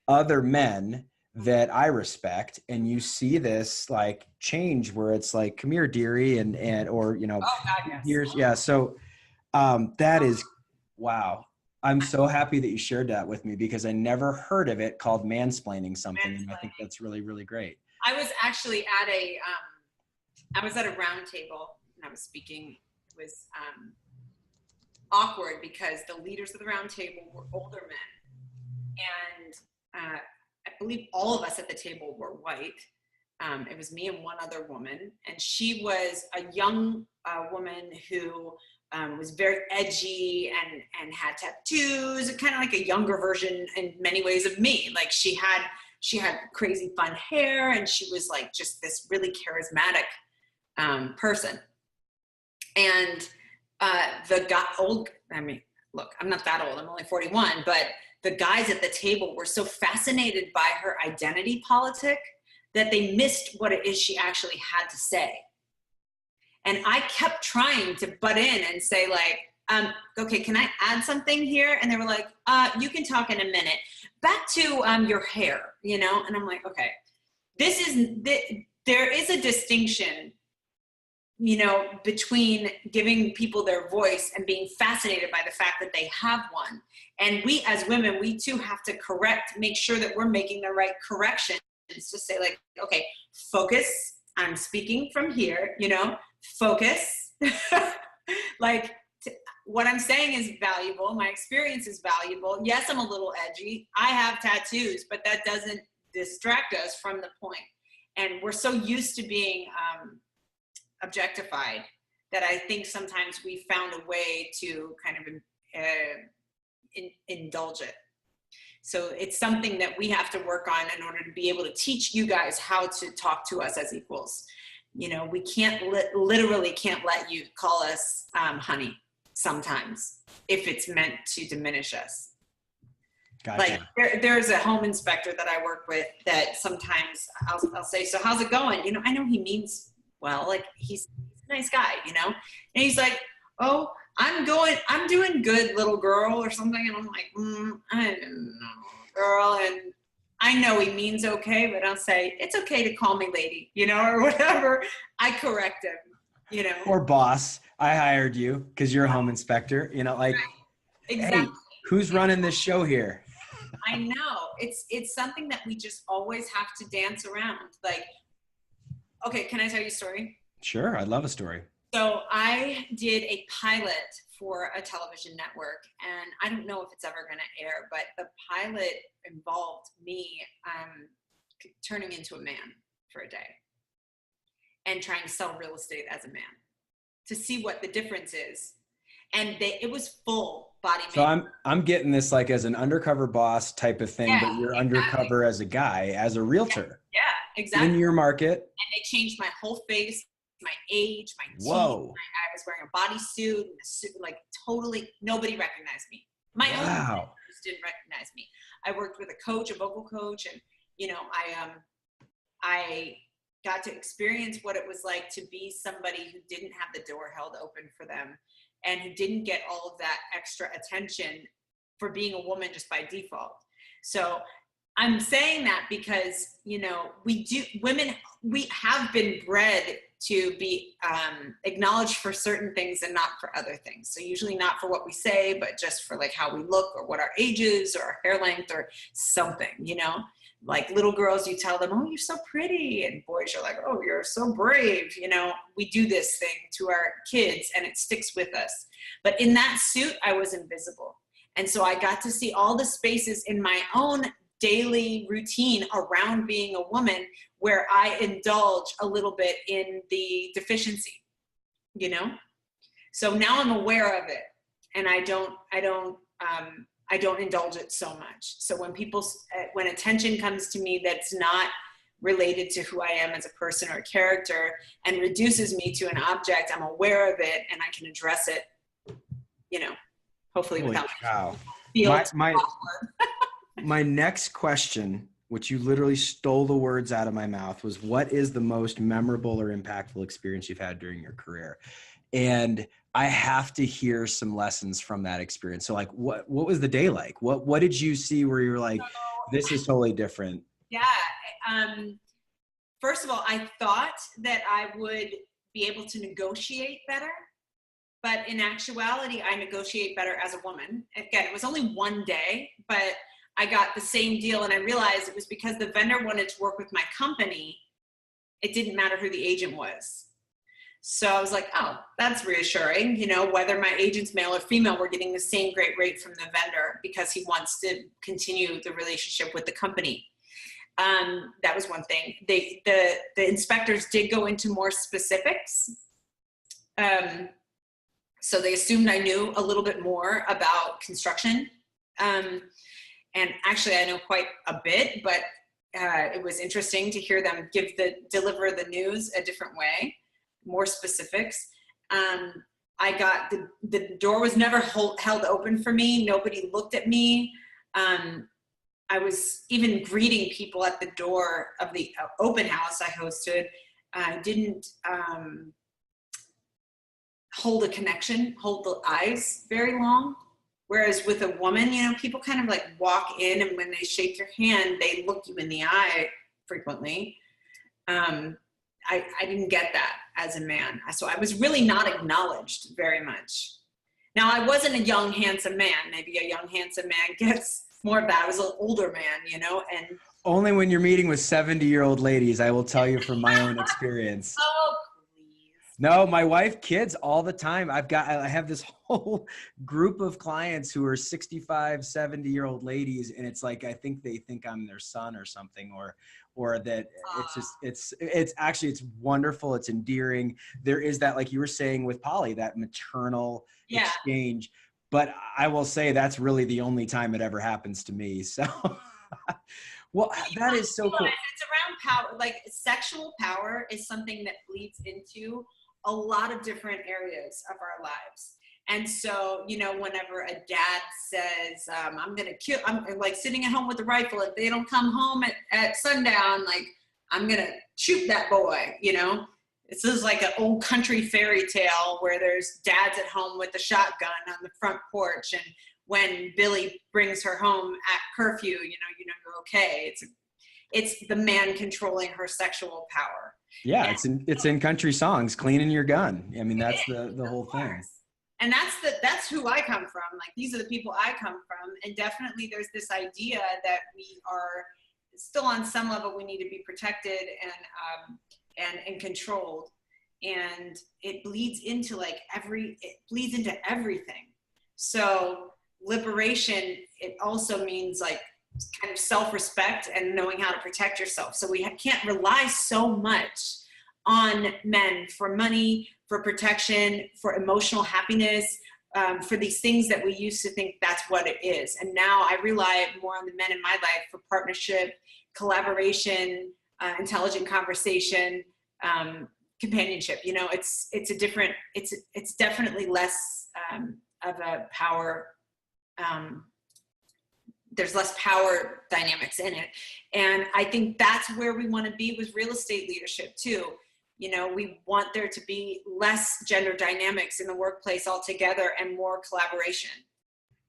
other men that I respect, and you see this like change where it's like, come here, dearie, or oh God, yes. Yeah. So that is, wow. I'm so happy that you shared that with me, because I never heard of it called mansplaining something. And I think that's really, really great. I was actually at a round table, and I was speaking. It was awkward because the leaders of the round table were older men, and I believe all of us at the table were white. It was me and one other woman, and she was a young woman who was very edgy and had tattoos, kind of like a younger version in many ways of me. Like she had crazy fun hair, and she was like just this really charismatic person. And the guy, look, I'm not that old. I'm only 41, but the guys at the table were so fascinated by her identity politic that they missed what it is she actually had to say. And I kept trying to butt in and say like, okay, can I add something here? And they were like, you can talk in a minute. Back to your hair, And I'm like, okay, there is a distinction, between giving people their voice and being fascinated by the fact that they have one. And we as women, we too have to make sure that we're making the right corrections to say like, okay, focus, I'm speaking from here, focus. Like what I'm saying is valuable. My experience is valuable. Yes, I'm a little edgy. I have tattoos, but that doesn't distract us from the point. And we're so used to being objectified that I think sometimes we found a way to kind of indulge it. So it's something that we have to work on in order to be able to teach you guys how to talk to us as equals. We can't literally can't let you call us honey sometimes if it's meant to diminish us. Gotcha. Like there's a home inspector that I work with that sometimes I'll say, so how's it going? I know he means well, like he's a nice guy, and he's like, oh, I'm doing good, little girl, or something. And I'm like, I don't know, girl. And I know he means okay, but I'll say, it's okay to call me lady, or whatever. I correct him, Or boss, I hired you because you're a home inspector, like, right. Exactly. Hey, who's running this show here? I know. It's something that we just always have to dance around. Like, okay, can I tell you a story? Sure, I'd love a story. So I did a pilot for a television network, and I don't know if it's ever going to air, but the pilot involved me turning into a man for a day and trying to sell real estate as a man to see what the difference is. And it was full. body So makeup. I'm getting this like as an undercover boss type of thing, Yeah, but you're exactly. undercover as a guy, as a realtor Yeah, in exactly. your market. And they changed my whole face, my age, my teeth. Whoa. I was wearing a bodysuit and a suit, like totally nobody recognized me. My own Wow. vendors didn't recognize me. I worked with a coach, a vocal coach, and I got to experience what it was like to be somebody who didn't have the door held open for them and who didn't get all of that extra attention for being a woman just by default. So I'm saying that because, women, we have been bred to be acknowledged for certain things and not for other things. So usually not for what we say, but just for like how we look or what our age is or our hair length or something, like little girls, you tell them, oh, you're so pretty. And boys are like, oh, you're so brave. We do this thing to our kids and it sticks with us. But in that suit, I was invisible. And so I got to see all the spaces in my own daily routine around being a woman where I indulge a little bit in the deficiency, So now I'm aware of it and I don't indulge it so much. So when attention comes to me that's not related to who I am as a person or a character and reduces me to an object, I'm aware of it and I can address it, hopefully Holy without cow. feel My next question, which you literally stole the words out of my mouth, was what is the most memorable or impactful experience you've had during your career? And I have to hear some lessons from that experience. So like, what was the day like? What did you see where you were like, this is totally different? Yeah. First of all, I thought that I would be able to negotiate better, but in actuality, I negotiate better as a woman. Again, it was only one day, but I got the same deal. And I realized it was because the vendor wanted to work with my company. It didn't matter who the agent was. So I was like, oh, that's reassuring. Whether my agent's male or female, we're getting the same great rate from the vendor because he wants to continue the relationship with the company. That was one thing. The inspectors did go into more specifics. So they assumed I knew a little bit more about construction. And actually I know quite a bit, but it was interesting to hear them deliver the news a different way. More specifics. I got the door was never held open for me. Nobody looked at me. I was even greeting people at the door of the open house I hosted. I didn't hold the eyes very long. Whereas with a woman, people kind of like walk in and when they shake your hand, they look you in the eye frequently. I didn't get that as a man. So I was really not acknowledged very much. Now I wasn't a young, handsome man. Maybe a young, handsome man gets more of that. I was an older man, and only when you're meeting with 70-year-old ladies, I will tell you from my own experience. Oh, please. No, my wife, kids all the time. I have this whole group of clients who are 65, 70-year-old ladies. And it's like, I think they think I'm their son or something, or that it's wonderful. It's endearing. There is that, like you were saying with Polly, that maternal exchange. But I will say that's really the only time it ever happens to me. So, well, that is so cool. It's around power. Like sexual power is something that bleeds into a lot of different areas of our lives. And so, whenever a dad says, I'm like sitting at home with a rifle, if they don't come home at sundown, like I'm going to shoot that boy, This is like an old country fairy tale where there's dads at home with a shotgun on the front porch. And when Billy brings her home at curfew, you're okay. It's the man controlling her sexual power. Yeah. It's in country songs, cleaning your gun. I mean, that's the whole thing. And that's who I come from. Like, these are the people I come from. And definitely there's this idea that we are still on some level, we need to be protected and controlled. And it bleeds into everything. So liberation, it also means like kind of self-respect and knowing how to protect yourself. So we can't rely so much on men for money, for protection, for emotional happiness. for these things that we used to think that's what it is. And now I rely more on the men in my life for partnership, collaboration, intelligent conversation, companionship. You know, it's definitely less of a power. There's less power dynamics in it. And I think that's where we want to be with real estate leadership too. You know, we want there to be less gender dynamics in the workplace altogether and more collaboration.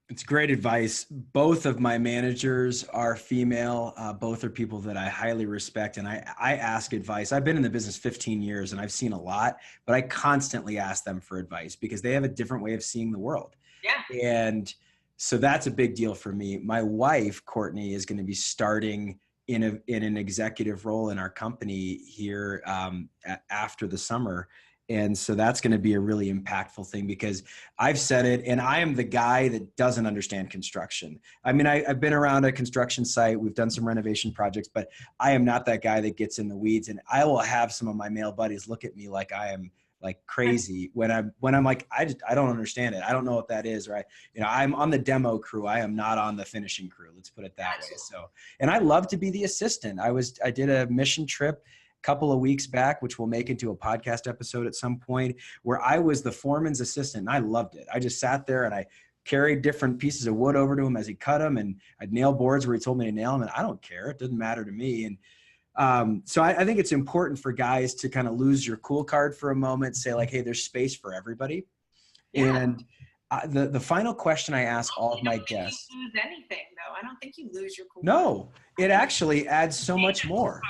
It's great advice. Both of my managers are female. Both are people that I highly respect. And I ask advice. I've been in the business 15 years and I've seen a lot, but I constantly ask them for advice because they have a different way of seeing the world. Yeah. And so that's a big deal for me. My wife, Courtney, is going to be starting in an executive role in our company here after the summer. And so that's going to be a really impactful thing because I've said it, and I am the guy that doesn't understand construction. I mean, I've been around a construction site. We've done some renovation projects, but I am not that guy that gets in the weeds. And I will have some of my male buddies look at me like I am like crazy when I'm like, I don't understand it. I don't know what that is, right? You know, I'm on the demo crew. I am not on the finishing crew. Let's put it that way. So, and I love to be the assistant. I did a mission trip a couple of weeks back, which we'll make into a podcast episode at some point, where I was the foreman's assistant and I loved it. I just sat there and I carried different pieces of wood over to him as he cut them, and I'd nail boards where he told me to nail them, and I don't care. It doesn't matter to me. And so I think it's important for guys to kind of lose your cool card for a moment, say like, hey, there's space for everybody. Yeah. And the final question I ask all of my guests. You lose anything though. I don't think you lose your cool card. No, it actually adds so much more.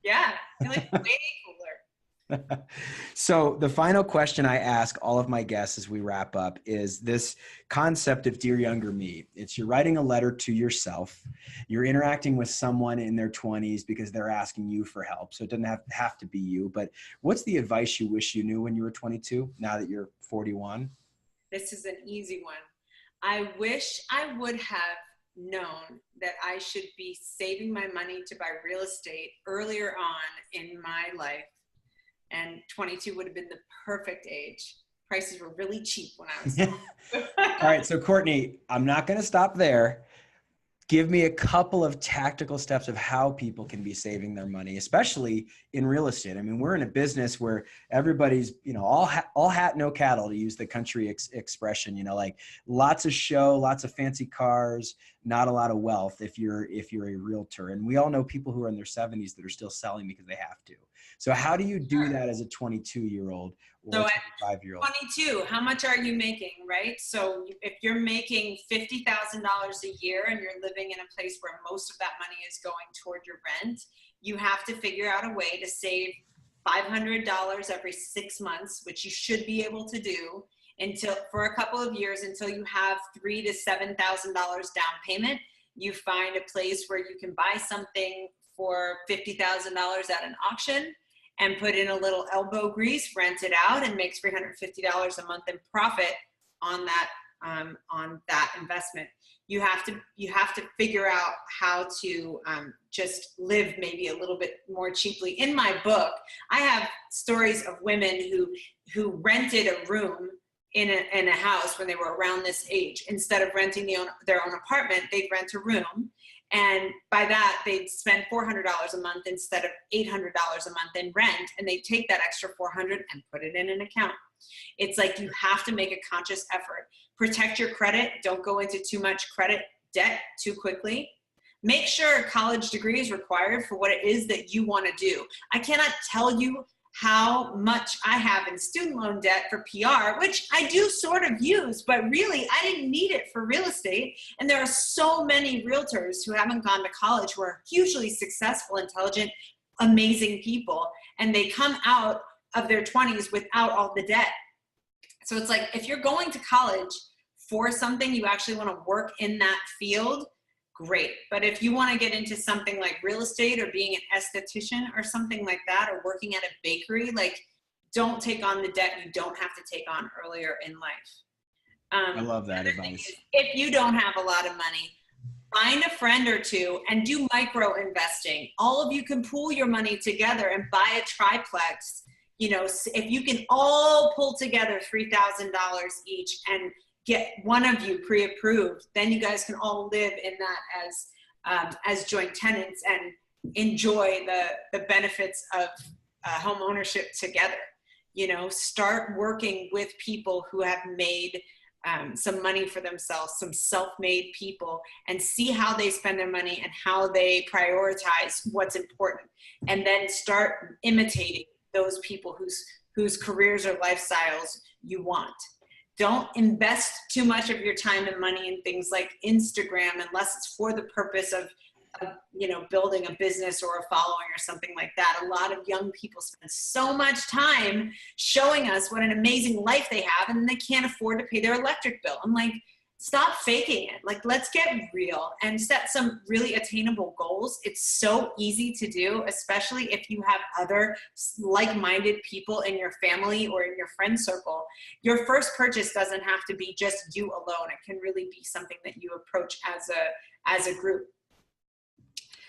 Yeah, you're like way cooler. So the final question I ask all of my guests as we wrap up is this concept of Dear Younger Me. It's you're writing a letter to yourself. You're interacting with someone in their 20s because they're asking you for help. So it doesn't have to be you, but what's the advice you wish you knew when you were 22, now that you're 41? This is an easy one. I wish I would have known that I should be saving my money to buy real estate earlier on in my life. And 22 would have been the perfect age. Prices were really cheap when I was All right. So Courtney, I'm not going to stop there. Give me a couple of tactical steps of how people can be saving their money, especially in real estate. I mean, we're in a business where everybody's, you know, all hat, no cattle, to use the country expression, you know, like lots of show, lots of fancy cars, not a lot of wealth if you're a realtor. And we all know people who are in their 70s that are still selling because they have to. So how do you do that as a 22-year-old or a 25-year-old? 22, how much are you making, right? So if you're making $50,000 a year and you're living in a place where most of that money is going toward your rent, you have to figure out a way to save $500 every 6 months, which you should be able to do for a couple of years until you have $3,000 to $7,000 down payment. You find a place where you can buy something for $50,000 at an auction and put in a little elbow grease, rent it out, and make $350 a month in profit on that investment. You have to figure out how to just live maybe a little bit more cheaply. In my book, I have stories of women who rented a room in a house when they were around this age. Instead of renting their own apartment, they'd rent a room. And by that, they'd spend $400 a month instead of $800 a month in rent. And they take that extra $400 and put it in an account. It's like you have to make a conscious effort. Protect your credit. Don't go into too much credit debt too quickly. Make sure a college degree is required for what it is that you want to do. I cannot tell you how much I have in student loan debt for PR, which I do sort of use, but really I didn't need it for real estate. And there are so many realtors who haven't gone to college who are hugely successful, intelligent, amazing people. And they come out of their 20s without all the debt. So it's like, if you're going to college for something, you actually want to work in that field, great. But if you want to get into something like real estate or being an esthetician or something like that, or working at a bakery, like don't take on the debt you don't have to take on earlier in life. I love that advice. If you don't have a lot of money, find a friend or two and do micro investing. All of you can pool your money together and buy a triplex You know, if you can all pull together $3,000 each and get one of you pre-approved, then you guys can all live in that as joint tenants and enjoy the benefits of home ownership together. You know, start working with people who have made some money for themselves, some self-made people, and see how they spend their money and how they prioritize what's important, and then start imitating those people whose careers or lifestyles you want. Don't invest too much of your time and money in things like Instagram unless it's for the purpose of you know, building a business or a following or something like that. A lot of young people spend so much time showing us what an amazing life they have, and they can't afford to pay their electric bill. I'm like, stop faking it. Like, let's get real and set some really attainable goals. It's so easy to do, especially if you have other like-minded people in your family or in your friend circle. Your first purchase doesn't have to be just you alone. It can really be something that you approach as a group.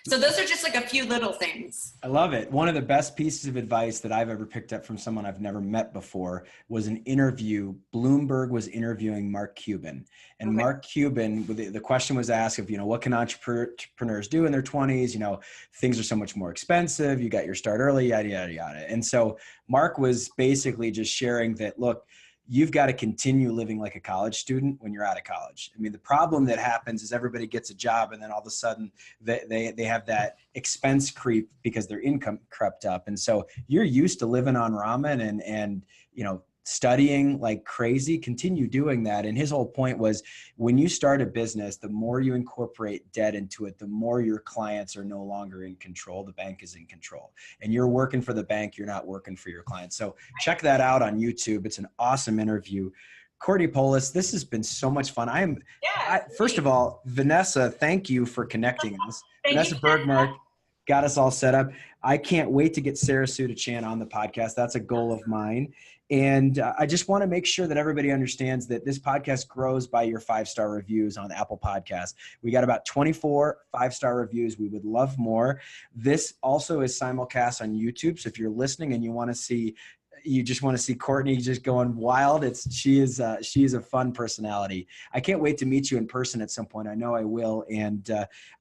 So those are just like a few little things. I love it. One of the best pieces of advice that I've ever picked up from someone I've never met before was an interview. Bloomberg was interviewing Mark Cuban, and okay. Mark Cuban, the question was asked of, you know, what can entrepreneurs do in their 20s? You know, things are so much more expensive. You got your start early, yada, yada, yada. And so Mark was basically just sharing that, look, you've got to continue living like a college student when you're out of college. I mean, the problem that happens is everybody gets a job and then all of a sudden they have that expense creep because their income crept up. And so you're used to living on ramen and you know, studying like crazy, continue doing that. And his whole point was, when you start a business, the more you incorporate debt into it, the more your clients are no longer in control. The bank is in control, and you're working for the bank. You're not working for your clients. So check that out on YouTube. It's an awesome interview. Courtney Poulos, this has been so much fun. First of all, Vanessa, thank you for connecting us. Vanessa Bergmark got us all set up. I can't wait to get Sarah Sudachan on the podcast. That's a goal of mine. And I just want to make sure that everybody understands that this podcast grows by your 5-star reviews on Apple Podcasts. We got about 24 5-star reviews. We would love more. This also is simulcast on YouTube. So if you're listening and you just want to see Courtney just going wild, she is a fun personality. I can't wait to meet you in person at some point. I know I will. And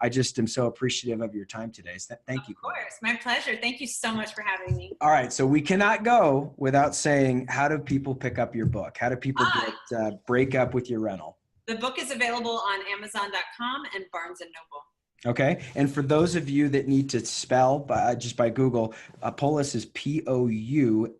I just am so appreciative of your time today. So thank you. Of course. My pleasure. Thank you so much for having me. All right. So we cannot go without saying, how do people pick up your book? How do people get Break Up With Your Rental? The book is available on Amazon.com and Barnes & Noble. Okay. And for those of you that need to spell just by Google, Poulos is Poulos.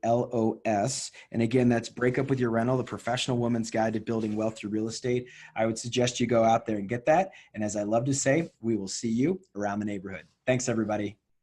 And again, that's Break Up With Your Rental, the professional woman's guide to building wealth through real estate. I would suggest you go out there and get that. And as I love to say, we will see you around the neighborhood. Thanks, everybody.